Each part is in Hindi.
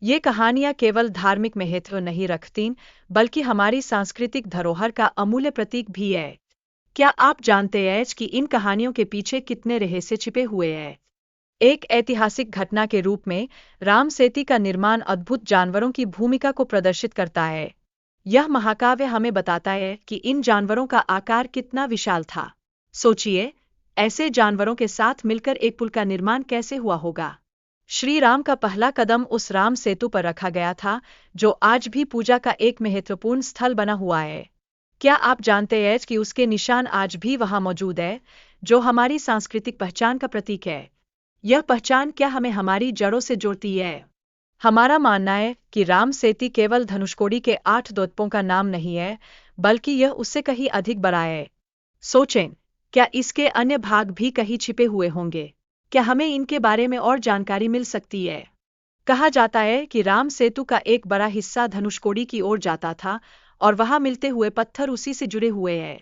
ये कहानियाँ केवल धार्मिक महत्व नहीं रखतीं, बल्कि हमारी सांस्कृतिक धरोहर का अमूल्य प्रतीक भी है। क्या आप जानते हैं कि इन कहानियों के पीछे कितने रहस्य छिपे हुए हैं? एक ऐतिहासिक घटना के रूप में राम सेतु का निर्माण अद्भुत जानवरों की भूमिका को प्रदर्शित करता है। यह महाकाव्य हमें बताता है कि इन जानवरों का आकार कितना विशाल था। सोचिए, ऐसे जानवरों के साथ मिलकर एक पुल का निर्माण कैसे हुआ होगा। श्री राम का पहला कदम उस राम सेतु पर रखा गया था, जो आज भी पूजा का एक महत्वपूर्ण स्थल बना हुआ है। क्या आप जानते हैं कि उसके निशान आज भी वहां मौजूद है, जो हमारी सांस्कृतिक पहचान का प्रतीक है? यह पहचान क्या हमें हमारी जड़ों से जोड़ती है? हमारा मानना है कि राम सेतु केवल धनुषकोडी के 8 द्वीपों का नाम नहीं है, बल्कि यह उससे कहीं अधिक बड़ा है। सोचें, क्या इसके अन्य भाग भी कहीं छिपे हुए होंगे? क्या हमें इनके बारे में और जानकारी मिल सकती है? कहा जाता है कि राम सेतु का एक बड़ा हिस्सा धनुषकोडी की ओर जाता था और वहां मिलते हुए पत्थर उसी से जुड़े हुए हैं।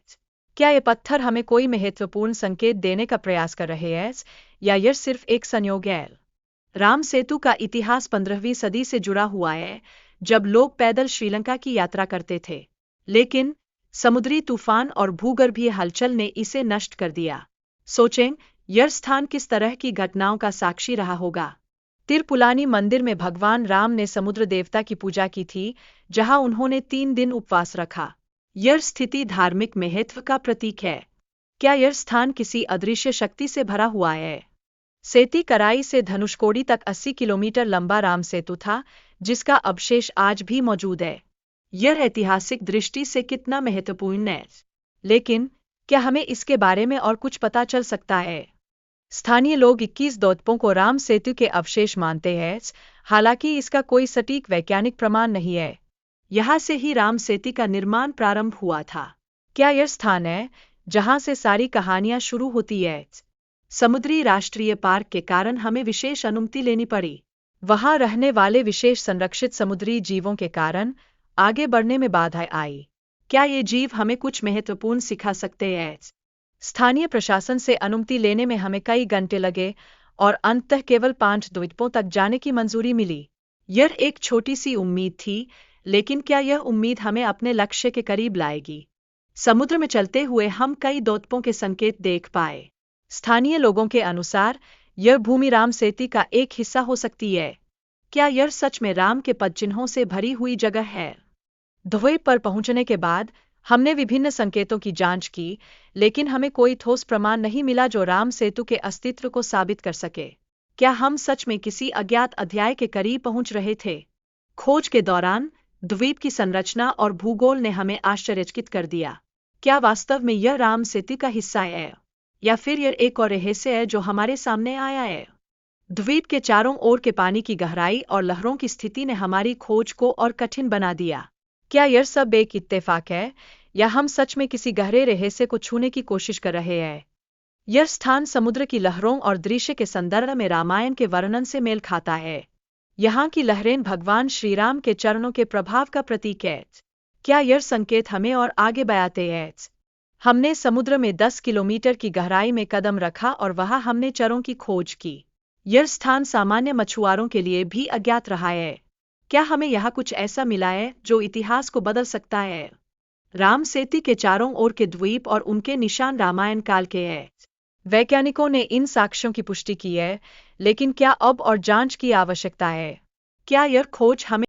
क्या ये पत्थर हमें कोई महत्वपूर्ण संकेत देने का प्रयास कर रहे हैं, या यह सिर्फ एक संयोग है? राम सेतु का इतिहास 15वीं सदी से जुड़ा हुआ है, जब लोग पैदल श्रीलंका की यात्रा करते थे। लेकिन समुद्री तूफान और भूगर्भीय हलचल ने इसे नष्ट कर दिया। सोचें, यह स्थान किस तरह की घटनाओं का साक्षी रहा होगा। तिरुपुलानी मंदिर में भगवान राम ने समुद्र देवता की पूजा की थी, जहां उन्होंने 3 दिन उपवास रखा। यह स्थिति धार्मिक महत्व का प्रतीक है। क्या यह स्थान किसी अदृश्य शक्ति से भरा हुआ है? सेती कराई से धनुषकोडी तक 80 किलोमीटर लंबा राम सेतु था, जिसका अवशेष आज भी मौजूद है। यह ऐतिहासिक दृष्टि से कितना महत्वपूर्ण है। लेकिन क्या हमें इसके बारे में और कुछ पता चल सकता है? स्थानीय लोग 21 द्वीपों को राम सेतु के अवशेष मानते हैं, हालांकि इसका कोई सटीक वैज्ञानिक प्रमाण नहीं है। यहाँ से ही राम सेतु का निर्माण प्रारंभ हुआ था। क्या यह स्थान है जहाँ से सारी कहानियाँ शुरू होती है? समुद्री राष्ट्रीय पार्क के कारण हमें विशेष अनुमति लेनी पड़ी। वहां रहने वाले विशेष संरक्षित समुद्री जीवों के कारण आगे बढ़ने में बाधा आई। क्या ये जीव हमें कुछ महत्वपूर्ण सिखा सकते हैं? स्थानीय प्रशासन से अनुमति लेने में हमें कई घंटे लगे और अंततः केवल 5 द्वीपों तक जाने की मंजूरी मिली। यह एक छोटी सी उम्मीद थी, लेकिन क्या यह उम्मीद हमें अपने लक्ष्य के करीब लाएगी? समुद्र में चलते हुए हम कई द्वीपों के संकेत देख पाए। स्थानीय लोगों के अनुसार यह भूमि राम सेतु का एक हिस्सा हो सकती है। क्या यह सच में राम के पदचिन्हों से भरी हुई जगह है? द्वीप पर पहुंचने के बाद हमने विभिन्न संकेतों की जांच की, लेकिन हमें कोई ठोस प्रमाण नहीं मिला जो राम सेतु के अस्तित्व को साबित कर सके। क्या हम सच में किसी अज्ञात अध्याय के करीब पहुंच रहे थे? खोज के दौरान द्वीप की संरचना और भूगोल ने हमें आश्चर्यचकित कर दिया। क्या वास्तव में यह राम सेतु का हिस्सा है, या फिर यह एक और रहस्य है जो हमारे सामने आया है? द्वीप के चारों ओर के पानी की गहराई और लहरों की स्थिति ने हमारी खोज को और कठिन बना दिया। क्या यह सब एक इत्तेफाक है, या हम सच में किसी गहरे रहस्य को छूने की कोशिश कर रहे हैं? यह स्थान समुद्र की लहरों और दृश्य के संदर्भ में रामायण के वर्णन से मेल खाता है। यहाँ की लहरें भगवान श्रीराम के चरणों के प्रभाव का प्रतीक है। क्या यह संकेत हमें और आगे बढ़ाते हैं? हमने समुद्र में 10 किलोमीटर की गहराई में कदम रखा और वहां हमने चरों की खोज की। यह स्थान सामान्य मछुआरों के लिए भी अज्ञात रहा है। क्या हमें यहाँ कुछ ऐसा मिला है जो इतिहास को बदल सकता है? राम सेतु के चारों ओर के द्वीप और उनके निशान रामायण काल के हैं। वैज्ञानिकों ने इन साक्ष्यों की पुष्टि की है, लेकिन क्या अब और जांच की आवश्यकता है? क्या यह खोज हमें